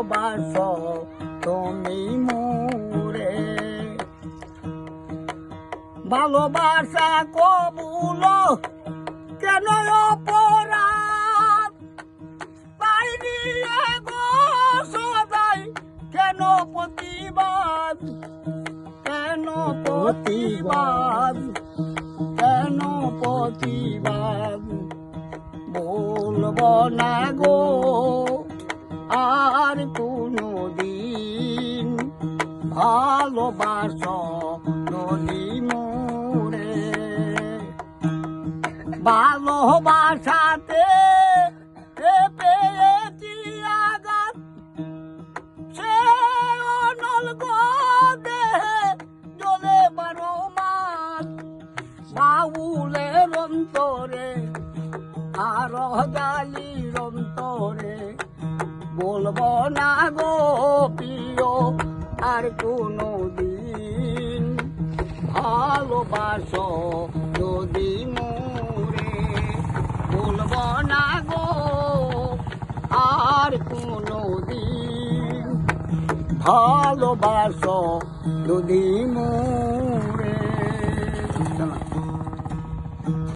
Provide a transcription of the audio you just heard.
ভালোবাসো তুমি মোরে। ভালোবাসা কবুল কেন অপরাধ, তাই নিয়ে গো সদাই কেন প্রতিবাদ, কেন প্রতিবাদ, কেন প্রতিবাদ। বলবো না গো আর কোনো দিন, ভালোবাসো যদি মোরে। ভালোবাসাতে পেয়েছি আঘাত, সে অনল গো দেহে জ্বলে 12 মাস। বাউলের অন্তরে আর গালির অন্তরে, বলবো না গো প্রিয় আর কোনো দিন, ভালোবাসো যদি মোরে। বলবো না গো আর কোনো দিন, ভালোবাসো যদি মোরে।